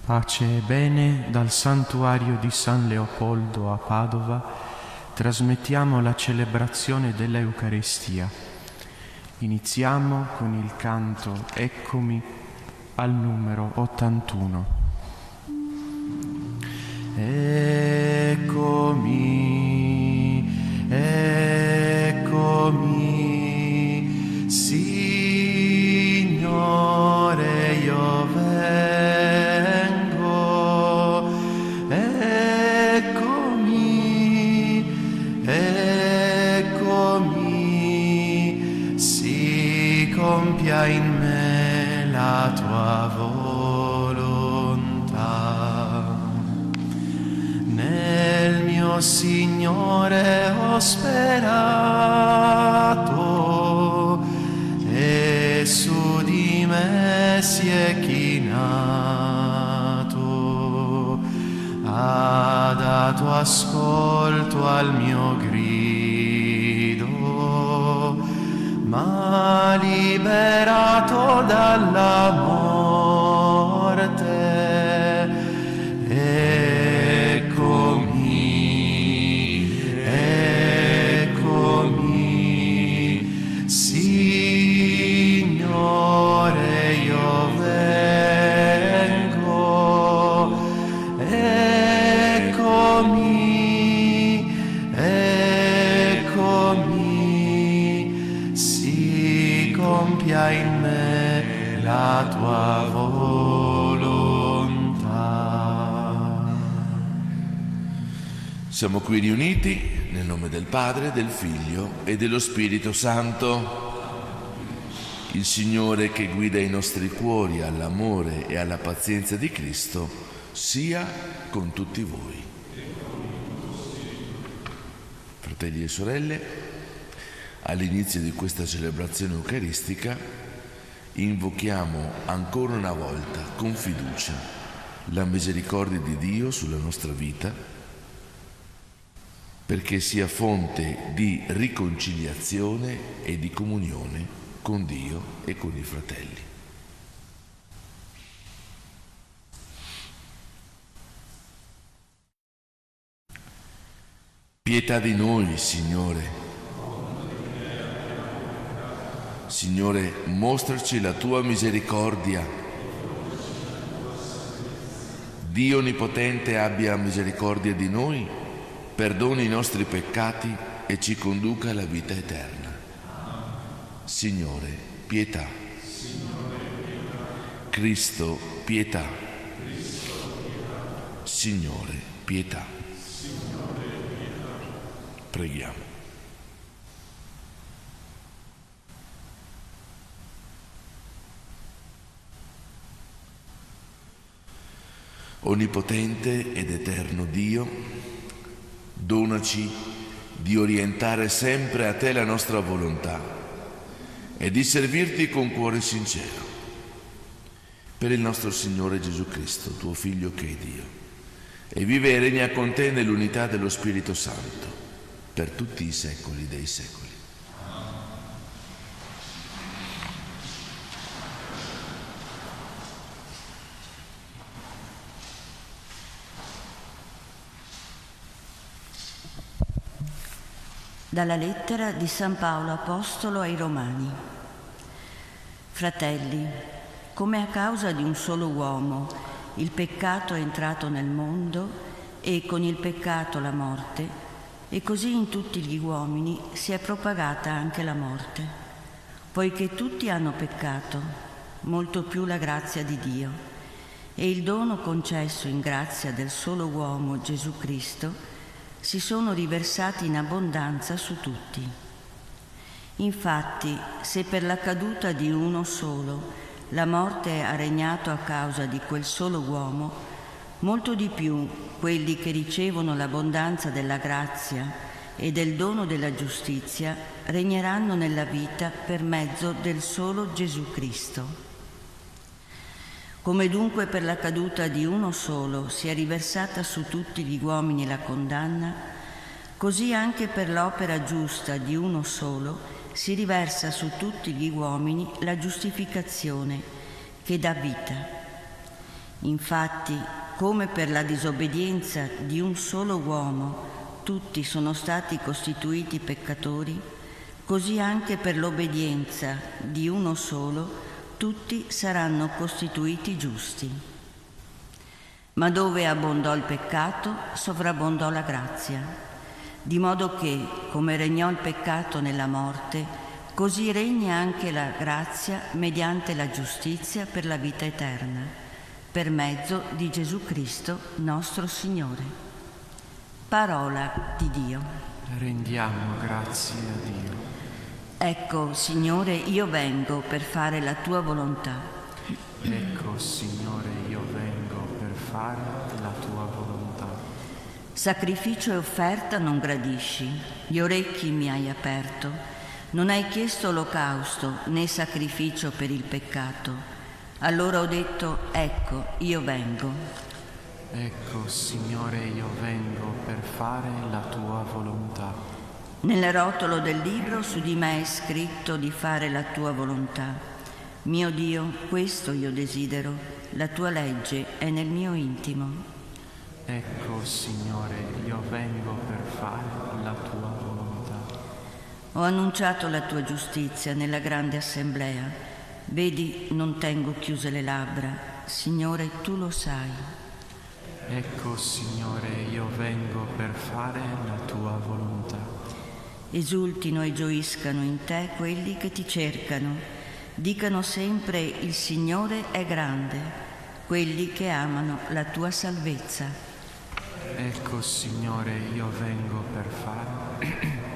Pace e bene dal santuario di San Leopoldo a Padova trasmettiamo la celebrazione dell'Eucaristia. Iniziamo con il canto Eccomi al numero 81. Eccomi, eccomi, Signore, io vengo. Eccomi, eccomi, si compia in me la tua volontà. Nel mio Signore ho sperato e su di me si è chinato. Ha dato ascolto al mio grido, m'ha liberato dalla morte. Eccomi, Signore, io vengo. Eccomi, eccomi, si compia in me la tua volontà. Siamo qui riuniti nel nome del Padre, del Figlio e dello Spirito Santo. Il Signore che guida i nostri cuori all'amore e alla pazienza di Cristo sia con tutti voi. Fratelli e sorelle, all'inizio di questa celebrazione eucaristica invochiamo ancora una volta con fiducia la misericordia di Dio sulla nostra vita, perché sia fonte di riconciliazione e di comunione con Dio e con i fratelli. Pietà di noi, Signore. Signore, mostraci la tua misericordia. Dio Onnipotente abbia misericordia di noi, perdoni i nostri peccati e ci conduca alla vita eterna. Signore, pietà. Cristo, pietà. Signore, pietà. Preghiamo. Onnipotente ed eterno Dio, donaci di orientare sempre a Te la nostra volontà e di servirti con cuore sincero. Per il nostro Signore Gesù Cristo, tuo Figlio che è Dio, e vive e regna con Te nell'unità dello Spirito Santo, per tutti i secoli dei secoli. Dalla lettera di San Paolo Apostolo ai Romani. Fratelli, come a causa di un solo uomo il peccato è entrato nel mondo e con il peccato la morte, e così in tutti gli uomini si è propagata anche la morte, poiché tutti hanno peccato, molto più la grazia di Dio, e il dono concesso in grazia del solo uomo Gesù Cristo si sono riversati in abbondanza su tutti. Infatti, se per la caduta di uno solo la morte ha regnato a causa di quel solo uomo, molto di più quelli che ricevono l'abbondanza della grazia e del dono della giustizia regneranno nella vita per mezzo del solo Gesù Cristo. Come dunque per la caduta di uno solo si è riversata su tutti gli uomini la condanna, così anche per l'opera giusta di uno solo si riversa su tutti gli uomini la giustificazione che dà vita. Infatti, come per la disobbedienza di un solo uomo tutti sono stati costituiti peccatori, così anche per l'obbedienza di uno solo tutti saranno costituiti giusti. Ma dove abbondò il peccato, sovrabbondò la grazia, di modo che, come regnò il peccato nella morte, così regna anche la grazia mediante la giustizia per la vita eterna, per mezzo di Gesù Cristo nostro Signore. Parola di Dio. Rendiamo grazie a Dio. Ecco, Signore, io vengo per fare la tua volontà. Ecco, Signore, io vengo per fare la tua volontà. Sacrificio e offerta non gradisci, gli orecchi mi hai aperto, non hai chiesto olocausto né sacrificio per il peccato. Allora ho detto, ecco, io vengo. Ecco, Signore, io vengo per fare la tua volontà. Nel rotolo del libro su di me è scritto di fare la tua volontà. Mio Dio, questo io desidero, la tua legge è nel mio intimo. Ecco, Signore, io vengo per fare la tua volontà. Ho annunciato la tua giustizia nella grande assemblea. Vedi, non tengo chiuse le labbra. Signore, tu lo sai. Ecco, Signore, io vengo per fare la tua volontà. Esultino e gioiscano in te quelli che ti cercano. Dicano sempre il Signore è grande, quelli che amano la tua salvezza. Ecco, Signore, io vengo per fare.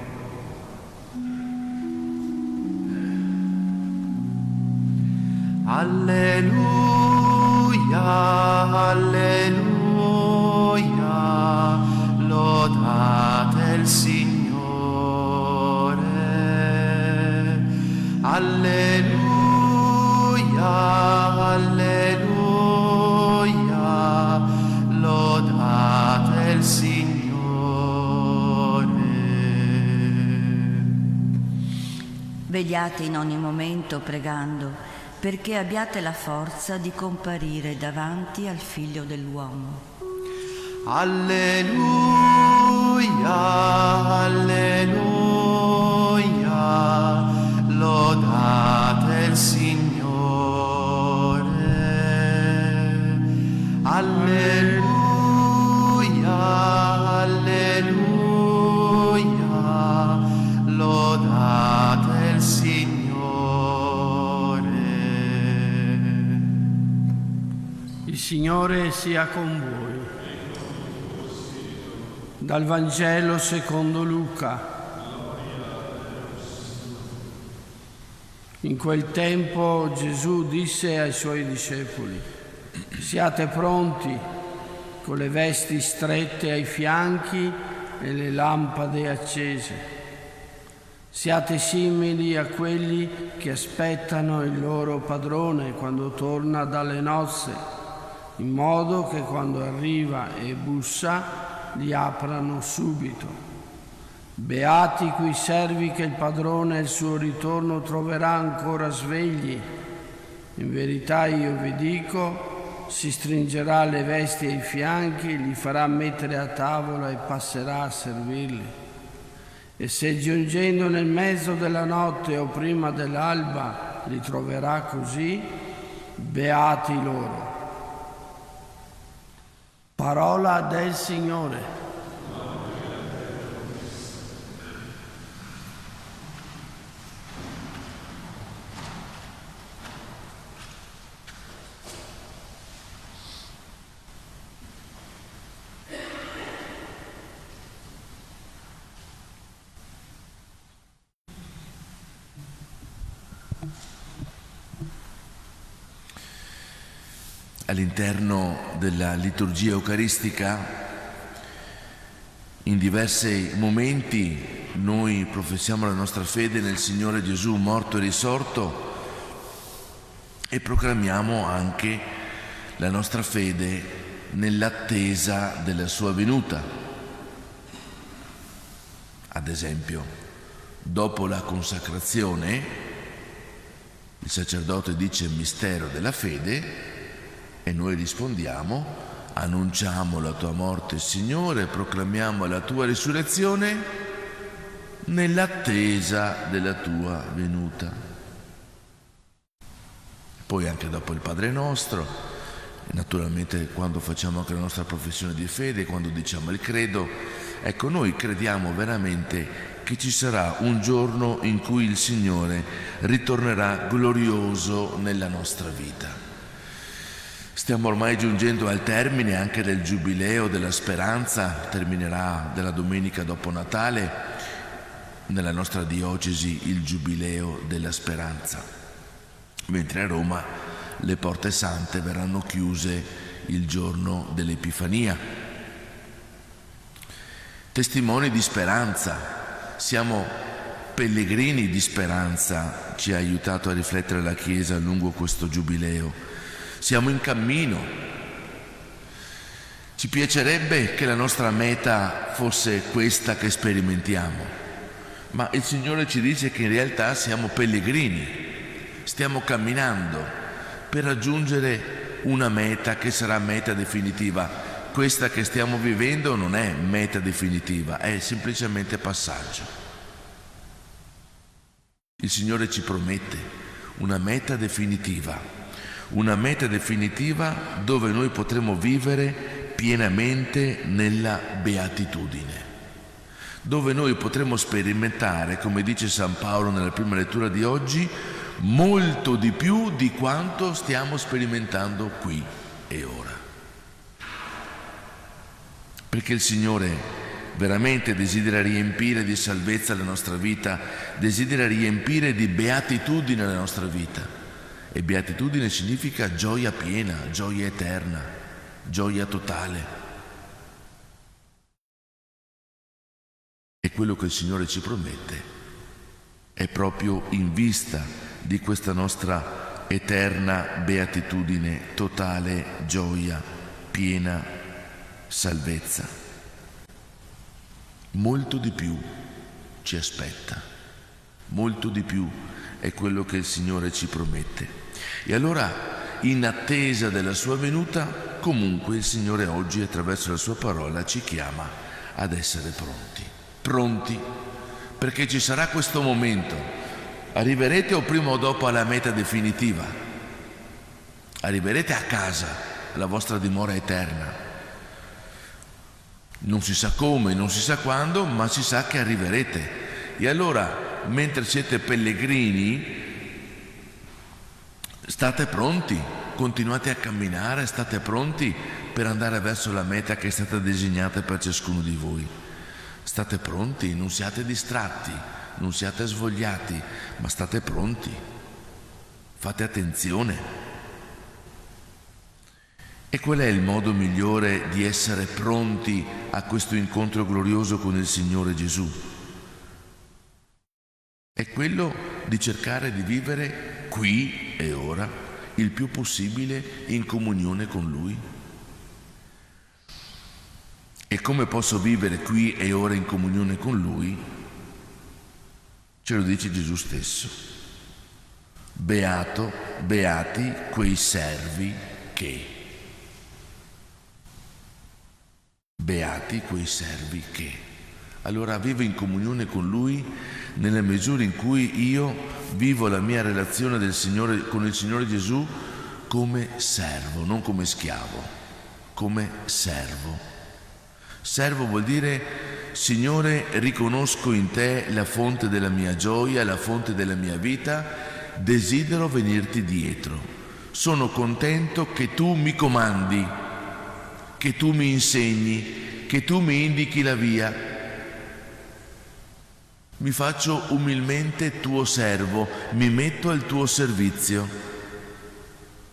Alleluia, alleluia, lodate il Signore. Alleluia, alleluia, lodate il Signore. Vegliate in ogni momento pregando, perché abbiate la forza di comparire davanti al Figlio dell'uomo. Alleluia, alleluia, lodate il Signore. Alleluia, alleluia, lodate il Signore. Il Signore sia con voi. Dal Vangelo secondo Luca. In quel tempo Gesù disse ai suoi discepoli: siate pronti, con le vesti strette ai fianchi e le lampade accese. Siate simili a quelli che aspettano il loro padrone quando torna dalle nozze, in modo che quando arriva e bussa li aprano subito. Beati quei servi che il padrone al suo ritorno troverà ancora svegli. In verità io vi dico, si stringerà le vesti ai fianchi, li farà mettere a tavola e passerà a servirli. E se giungendo nel mezzo della notte o prima dell'alba li troverà così, beati loro. Parola del Signore. All'interno della liturgia eucaristica, in diversi momenti, noi professiamo la nostra fede nel Signore Gesù morto e risorto e proclamiamo anche la nostra fede nell'attesa della sua venuta. Ad esempio, dopo la consacrazione, il sacerdote dice il mistero della fede E noi rispondiamo: annunciamo la tua morte, Signore, proclamiamo la tua risurrezione nell'attesa della tua venuta. Poi anche dopo il Padre Nostro, naturalmente quando facciamo anche la nostra professione di fede, quando diciamo il credo, ecco, noi crediamo veramente che ci sarà un giorno in cui il Signore ritornerà glorioso nella nostra vita. Stiamo ormai giungendo al termine anche del Giubileo della Speranza, terminerà della domenica dopo Natale, nella nostra diocesi il Giubileo della Speranza, mentre a Roma le porte sante verranno chiuse il giorno dell'Epifania. Testimoni di speranza, siamo pellegrini di speranza, ci ha aiutato a riflettere la Chiesa lungo questo Giubileo. Siamo in cammino. Ci piacerebbe che la nostra meta fosse questa che sperimentiamo, ma il Signore ci dice che in realtà siamo pellegrini, stiamo camminando per raggiungere una meta che sarà meta definitiva. Questa che stiamo vivendo non è meta definitiva, è semplicemente passaggio. Il Signore ci promette una meta definitiva dove noi potremo vivere pienamente nella beatitudine, dove noi potremo sperimentare, come dice San Paolo nella prima lettura di oggi, molto di più di quanto stiamo sperimentando qui e ora. Perché il Signore veramente desidera riempire di salvezza la nostra vita, desidera riempire di beatitudine la nostra vita. E beatitudine significa gioia piena, gioia eterna, gioia totale. E quello che il Signore ci promette è proprio in vista di questa nostra eterna beatitudine, totale gioia, piena salvezza. Molto di più ci aspetta, molto di più è quello che il Signore ci promette. E allora, in attesa della sua venuta, comunque il Signore oggi attraverso la sua parola ci chiama ad essere pronti, perché ci sarà questo momento. Arriverete o prima o dopo alla meta definitiva, arriverete a casa, alla vostra dimora eterna. Non si sa come, non si sa quando, ma si sa che arriverete. E allora, mentre siete pellegrini, state pronti, continuate a camminare, state pronti per andare verso la meta che è stata disegnata per ciascuno di voi. State pronti, non siate distratti, non siate svogliati, ma state pronti. Fate attenzione. E qual è il modo migliore di essere pronti a questo incontro glorioso con il Signore Gesù? È quello di cercare di vivere qui e ora il più possibile in comunione con Lui. E come posso vivere qui e ora in comunione con Lui? Ce lo dice Gesù stesso. Beati quei servi che. Beati quei servi che. Allora vivo in comunione con Lui nella misura in cui io vivo la mia relazione del Signore, con il Signore Gesù come servo, non come schiavo, come servo. Servo vuol dire: Signore, riconosco in te la fonte della mia gioia, la fonte della mia vita, desidero venirti dietro. Sono contento che tu mi comandi, che tu mi insegni, che tu mi indichi la via. Mi faccio umilmente tuo servo, mi metto al tuo servizio,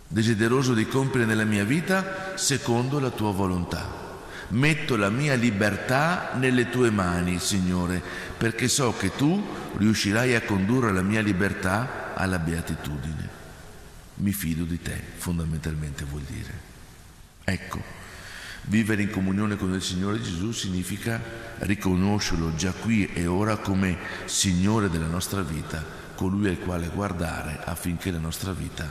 desideroso di compiere nella mia vita secondo la tua volontà. Metto la mia libertà nelle tue mani, Signore, perché so che tu riuscirai a condurre la mia libertà alla beatitudine. Mi fido di te, fondamentalmente vuol dire. Ecco. Vivere in comunione con il Signore Gesù significa riconoscerlo già qui e ora come Signore della nostra vita, colui al quale guardare affinché la nostra vita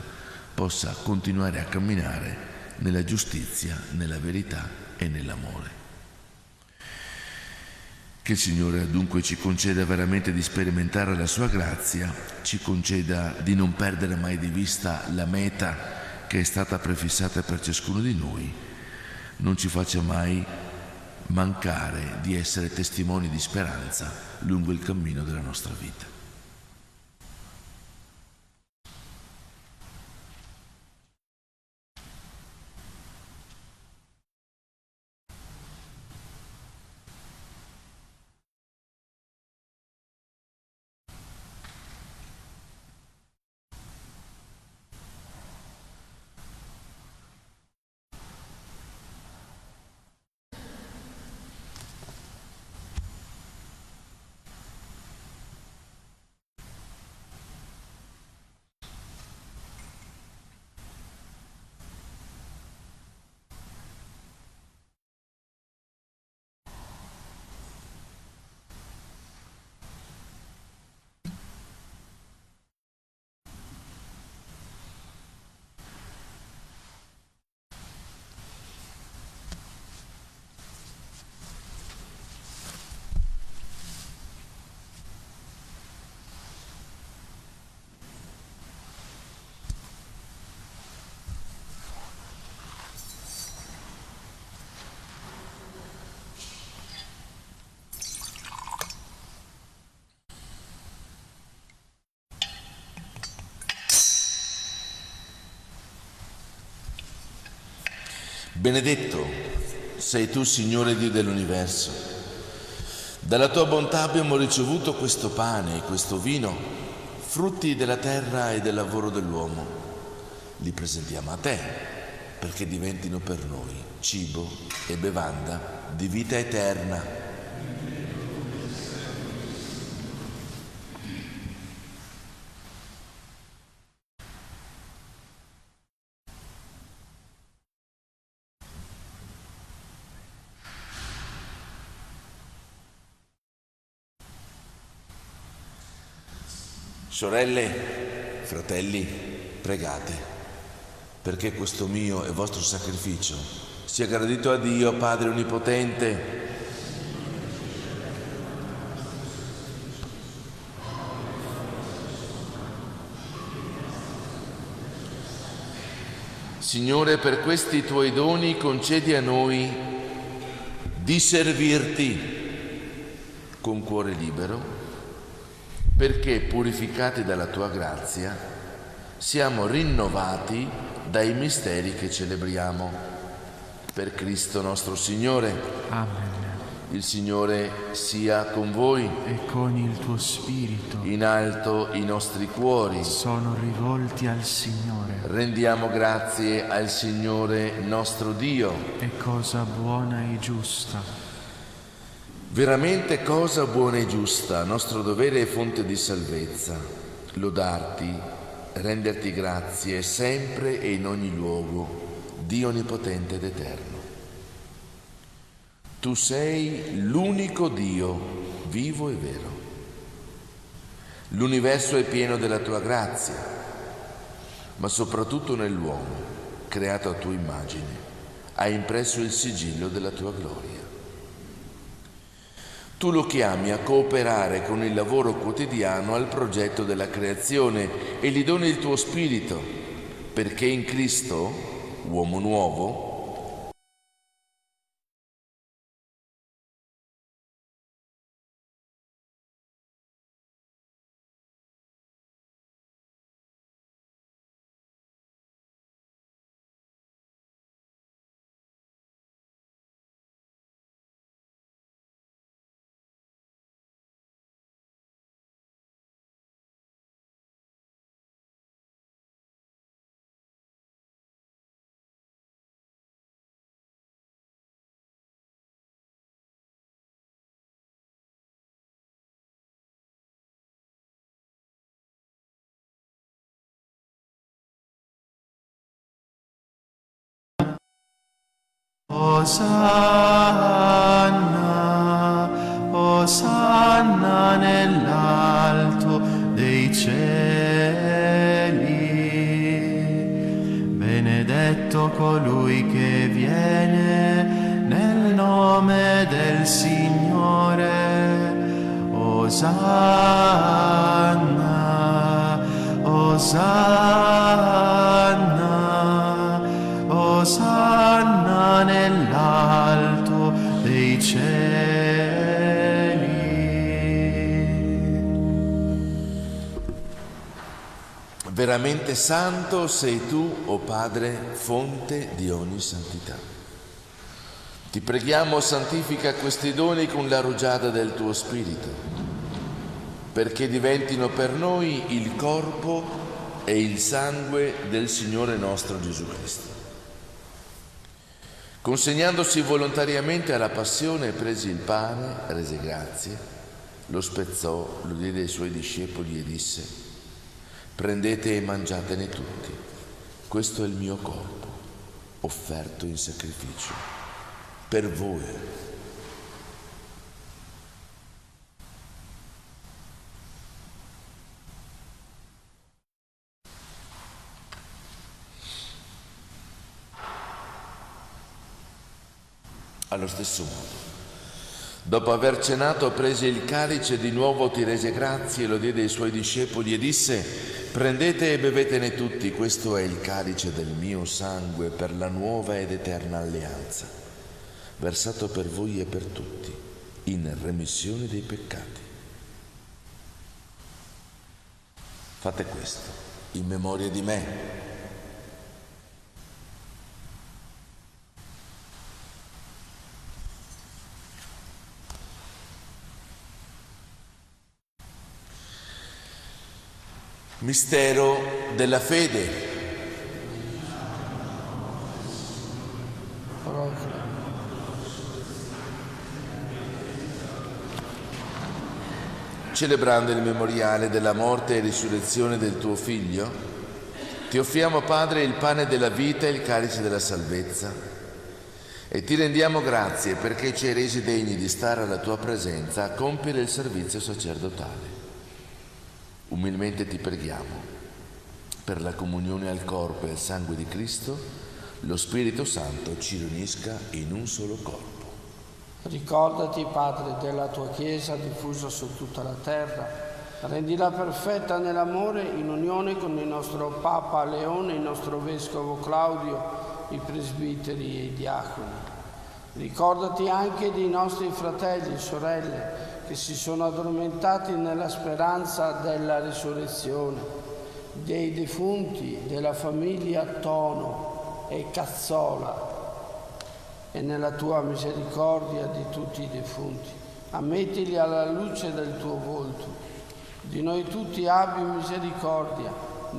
possa continuare a camminare nella giustizia, nella verità e nell'amore. Che il Signore dunque ci conceda veramente di sperimentare la sua grazia, ci conceda di non perdere mai di vista la meta che è stata prefissata per ciascuno di noi, non ci faccia mai mancare di essere testimoni di speranza lungo il cammino della nostra vita. Benedetto sei tu, Signore Dio dell'universo. Dalla tua bontà abbiamo ricevuto questo pane e questo vino, frutti della terra e del lavoro dell'uomo. Li presentiamo a te perché diventino per noi cibo e bevanda di vita eterna. Sorelle, fratelli, pregate perché questo mio e vostro sacrificio sia gradito a Dio, Padre Onnipotente. Signore, per questi tuoi doni concedi a noi di servirti con cuore libero, perché purificati dalla tua grazia siamo rinnovati dai misteri che celebriamo. Per Cristo nostro Signore. Amen. Il Signore sia con voi. E con il tuo spirito. In alto i nostri cuori sono rivolti al Signore. Rendiamo grazie al Signore nostro Dio. È cosa buona e giusta. Veramente cosa buona e giusta, nostro dovere e fonte di salvezza, lodarti, renderti grazie sempre e in ogni luogo, Dio onnipotente ed eterno. Tu sei l'unico Dio, vivo e vero. L'universo è pieno della tua grazia, ma soprattutto nell'uomo, creato a tua immagine, hai impresso il sigillo della tua gloria. Tu lo chiami a cooperare con il lavoro quotidiano al progetto della creazione e gli doni il tuo spirito, perché in Cristo, uomo nuovo, Osanna, Osanna nell'alto dei cieli, benedetto colui colui che viene nel nome del Signore. Osanna, Osanna, Osanna nell'alto dei cieli. Veramente santo sei tu, o Padre, fonte di ogni santità. Ti preghiamo, santifica questi doni con la rugiada del tuo Spirito, perché diventino per noi il corpo e il sangue del Signore nostro Gesù Cristo. Consegnandosi volontariamente alla passione, prese il pane, rese grazie, lo spezzò, lo diede ai suoi discepoli e disse: prendete e mangiatene tutti, questo è il mio corpo, offerto in sacrificio per voi. Allo stesso modo, dopo aver cenato, prese il calice, di nuovo ti rese grazie, lo diede ai suoi discepoli e disse: prendete e bevetene tutti, questo è il calice del mio sangue per la nuova ed eterna alleanza, versato per voi e per tutti, in remissione dei peccati. Fate questo in memoria di me. Mistero della fede. Celebrando il memoriale della morte e risurrezione del tuo Figlio, ti offriamo, Padre, il pane della vita e il calice della salvezza, e ti rendiamo grazie perché ci hai resi degni di stare alla tua presenza a compiere il servizio sacerdotale. Umilmente ti preghiamo, per la comunione al corpo e al sangue di Cristo, lo Spirito Santo ci riunisca in un solo corpo. Ricordati, Padre, della tua Chiesa diffusa su tutta la terra, rendila perfetta nell'amore, in unione con il nostro Papa Leone, il nostro Vescovo Claudio, i presbiteri e i diaconi. Ricordati anche dei nostri fratelli e sorelle che si sono addormentati nella speranza della risurrezione, dei defunti della famiglia Tono e Cazzola, e nella tua misericordia di tutti i defunti. Ammettili alla luce del tuo volto. Di noi tutti abbi misericordia,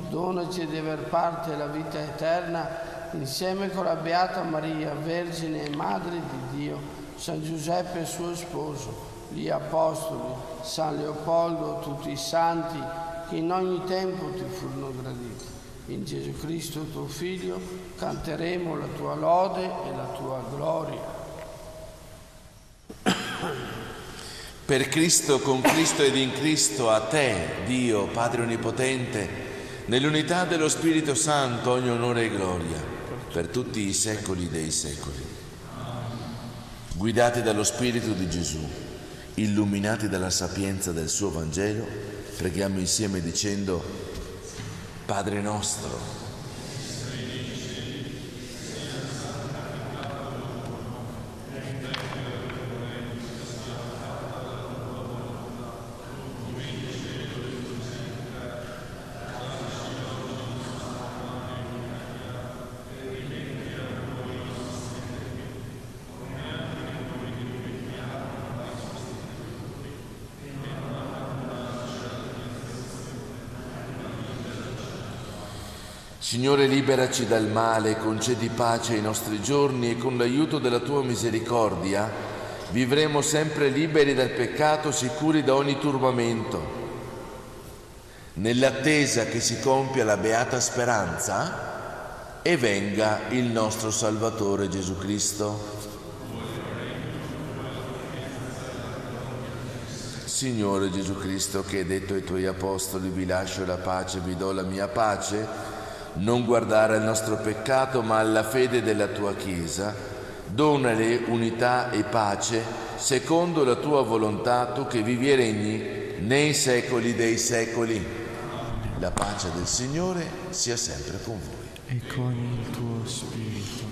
donaci di aver parte la vita eterna insieme con la Beata Maria, Vergine e Madre di Dio, San Giuseppe suo sposo, gli Apostoli, San Leopoldo, tutti i santi che in ogni tempo ti furono graditi. In Gesù Cristo tuo Figlio canteremo la tua lode e la tua gloria. Per Cristo, con Cristo ed in Cristo, a te, Dio, Padre Onnipotente, nell'unità dello Spirito Santo, ogni onore e gloria, per tutti i secoli dei secoli. Guidati dallo Spirito di Gesù, illuminati dalla sapienza del suo Vangelo, preghiamo insieme dicendo: Padre nostro, Signore, liberaci dal male, concedi pace ai nostri giorni e con l'aiuto della tua misericordia vivremo sempre liberi dal peccato, sicuri da ogni turbamento. Nell'attesa che si compia la beata speranza e venga il nostro Salvatore Gesù Cristo. Signore Gesù Cristo, che hai detto ai tuoi apostoli: vi lascio la pace, vi do la mia pace, non guardare al nostro peccato ma alla fede della tua Chiesa, donale unità e pace secondo la tua volontà, tu che vivi e regni nei secoli dei secoli. La pace del Signore sia sempre con voi. E con il tuo spirito.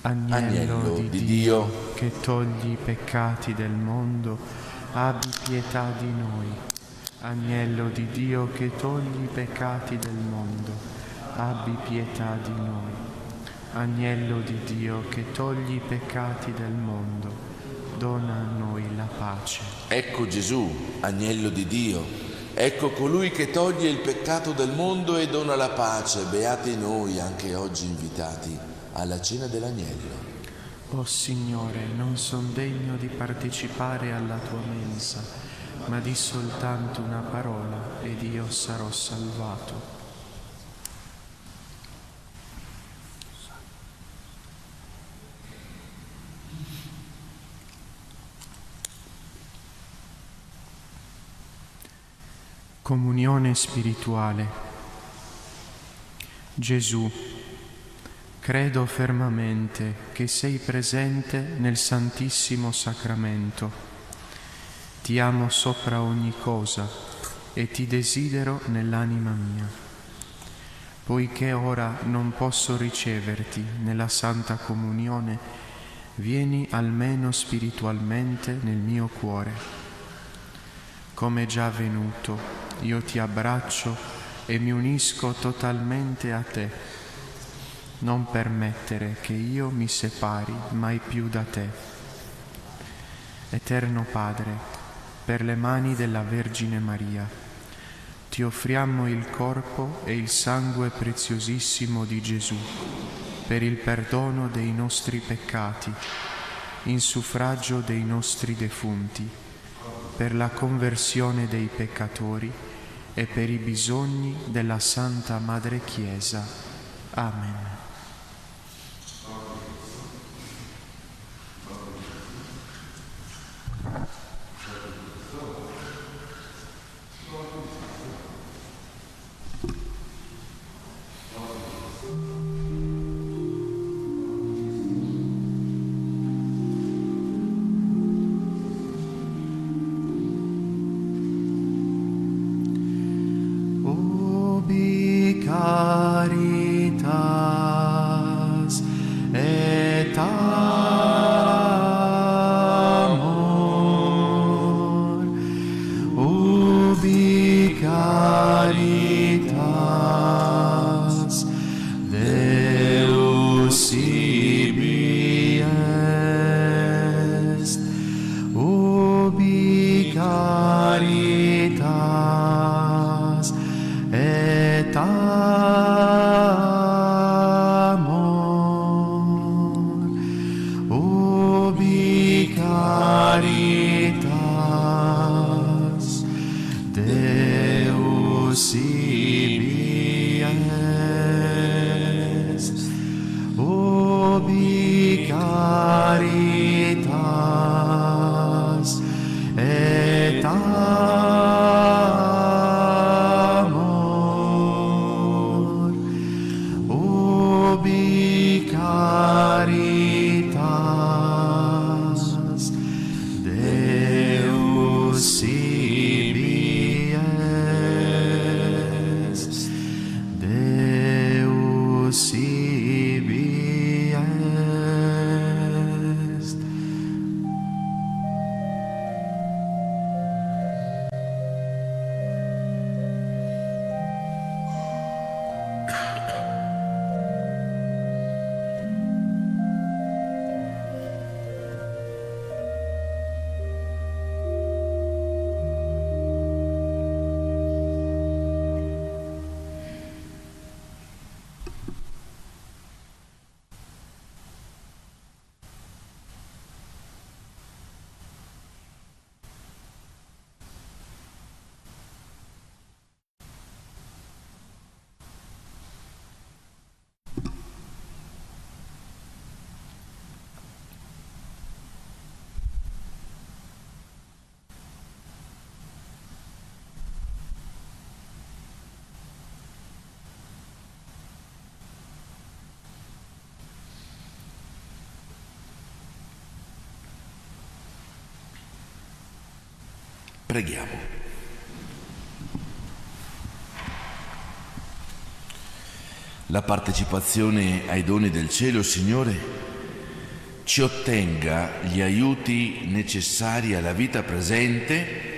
Agnello di Dio, che togli i peccati del mondo, abbi pietà di noi. Agnello di Dio che togli i peccati del mondo, abbi pietà di noi. Agnello di Dio che togli i peccati del mondo, dona a noi la pace. ecco Gesù, agnello di Dio, ecco colui che toglie il peccato del mondo e dona la pace. Beati noi anche oggi invitati alla cena dell'agnello. O Signore, non son degno di partecipare alla tua mensa, ma di soltanto una parola ed io sarò salvato. Comunione spirituale. Gesù, credo fermamente che sei presente nel Santissimo Sacramento. Ti amo sopra ogni cosa e ti desidero nell'anima mia. Poiché ora non posso riceverti nella Santa Comunione, vieni almeno spiritualmente nel mio cuore. Come già avvenuto, io ti abbraccio e mi unisco totalmente a te. Non permettere che io mi separi mai più da te. Eterno Padre, per le mani della Vergine Maria, ti offriamo il corpo e il sangue preziosissimo di Gesù per il perdono dei nostri peccati, in suffragio dei nostri defunti, per la conversione dei peccatori e per i bisogni della Santa Madre Chiesa. Amen. Caritas et amor, ubi caritas Deus ibi est, ubi caritas et amor, ubi caritas Deus ibi est, ubi caritas et amor, ubi caritas Deus ibi est, Deus ibi est. Preghiamo. La partecipazione ai doni del cielo, Signore, ci ottenga gli aiuti necessari alla vita presente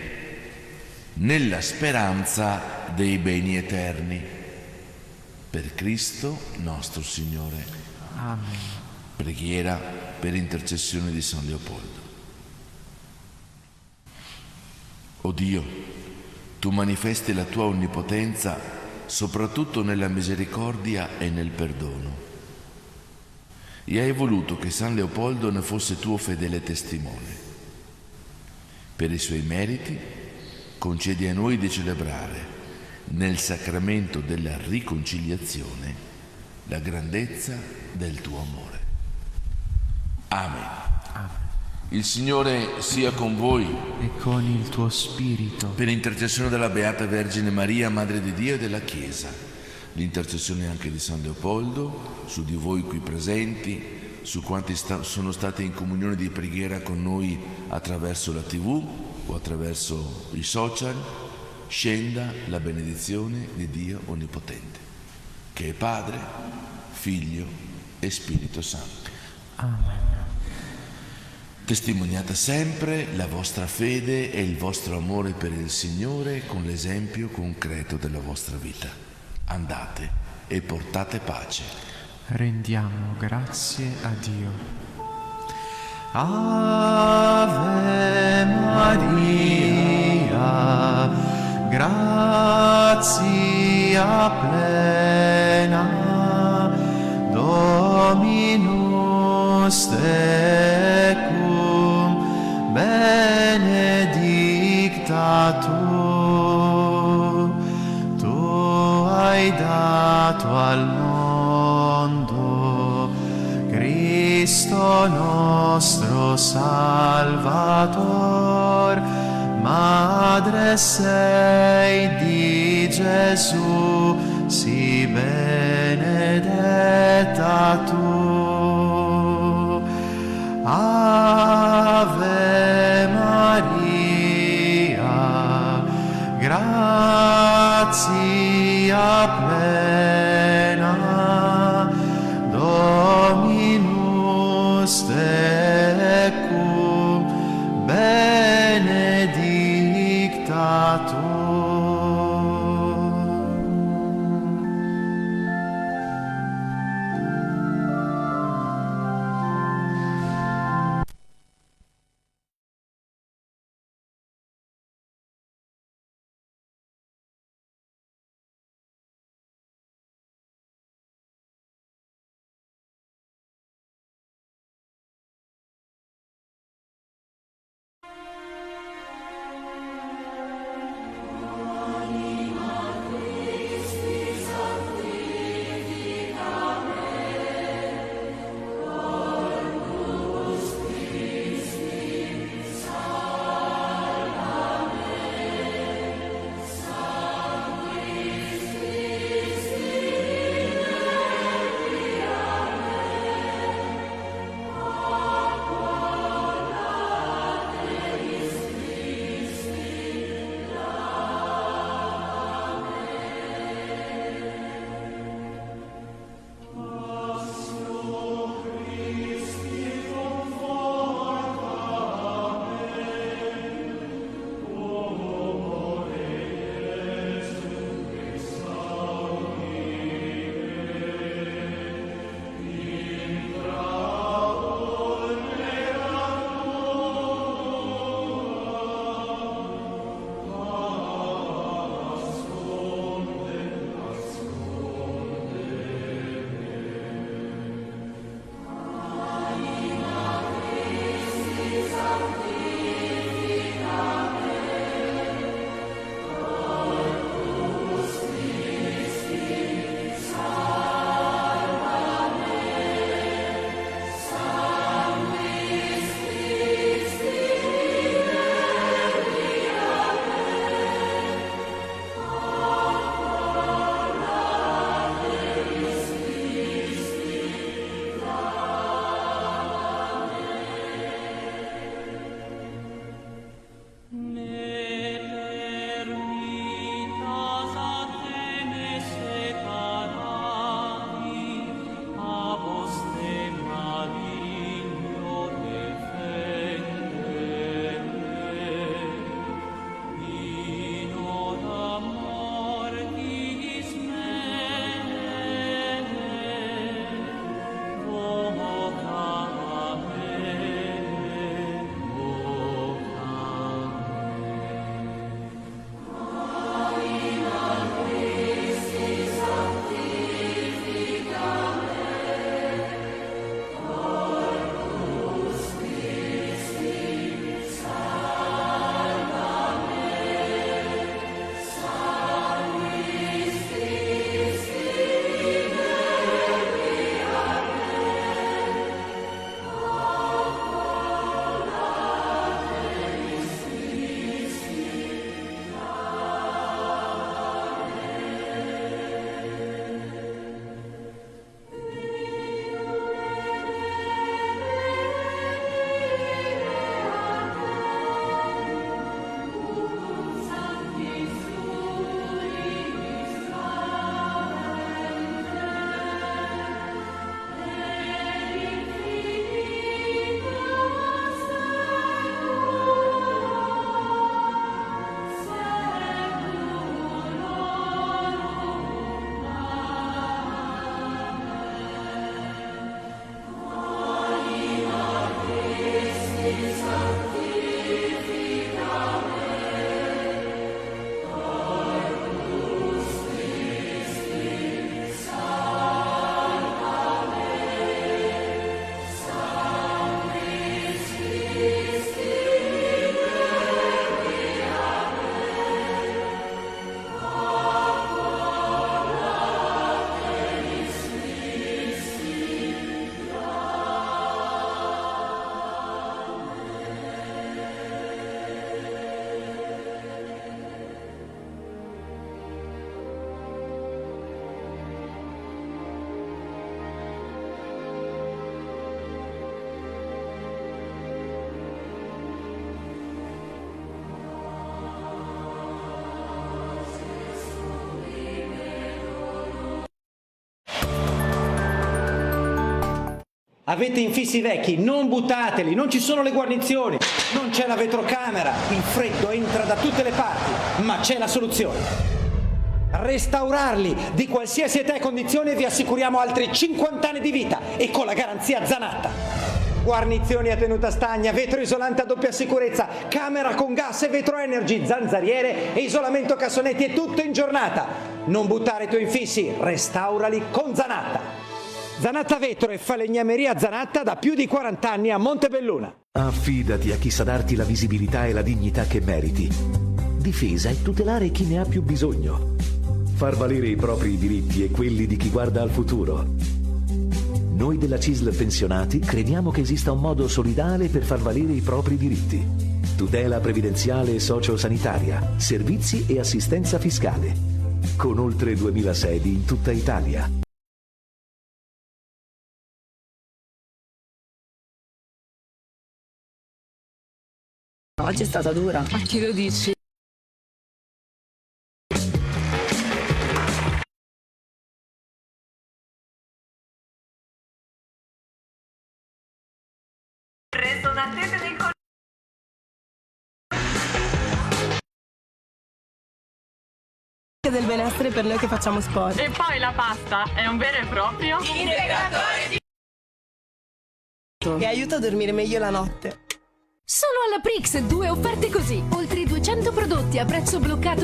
nella speranza dei beni eterni. Per Cristo nostro Signore. Amen. Preghiera per intercessione di San Leopoldo. O Dio, tu manifesti la tua onnipotenza soprattutto nella misericordia e nel perdono. E hai voluto che San Leopoldo ne fosse tuo fedele testimone. Per i suoi meriti, concedi a noi di celebrare nel sacramento della riconciliazione la grandezza del tuo amore. Amen. Il Signore sia con voi. E con il tuo spirito. Per intercessione della Beata Vergine Maria, Madre di Dio e della Chiesa, l'intercessione anche di San Leopoldo, su di voi qui presenti, su quanti sono stati in comunione di preghiera con noi attraverso la TV o attraverso i social, scenda la benedizione di Dio Onnipotente, che è Padre, Figlio e Spirito Santo. Amen. Testimoniate sempre la vostra fede e il vostro amore per il Signore con l'esempio concreto della vostra vita. Andate e portate pace. Rendiamo grazie a Dio. Ave Maria, grazia plena, Dominus tecum, benedicta tu hai dato al mondo Cristo nostro Salvator, Madre sei di Gesù, sì benedetta tu. Ave Maria, grazia plena, Dominus tecum, benedicta tu. Avete infissi vecchi, non buttateli, non ci sono le guarnizioni, non c'è la vetrocamera, il freddo entra da tutte le parti, ma c'è la soluzione. Restaurarli di qualsiasi età e condizione, vi assicuriamo altri 50 anni di vita e con la garanzia Zanatta. Guarnizioni a tenuta stagna, vetro isolante a doppia sicurezza, camera con gas e vetro energy, zanzariere e isolamento cassonetti, e tutto in giornata. Non buttare i tuoi infissi, restaurali con Zanatta. Zanatta Vetro e Falegnameria Zanatta da più di 40 anni a Montebelluna. Affidati a chi sa darti la visibilità e la dignità che meriti. Difesa e tutelare chi ne ha più bisogno. Far valere i propri diritti e quelli di chi guarda al futuro. Noi della CISL Pensionati crediamo che esista un modo solidale per far valere i propri diritti. Tutela previdenziale e sociosanitaria, servizi e assistenza fiscale. Con oltre 2000 sedi in tutta Italia. Oggi è stata dura. A chi lo dici? Resonatete del del benessere per noi che facciamo sport. E poi la pasta è un vero e proprio integratore che aiuta a dormire meglio la notte. Solo alla Prix 2 offerte così. Oltre 200 prodotti a prezzo bloccato.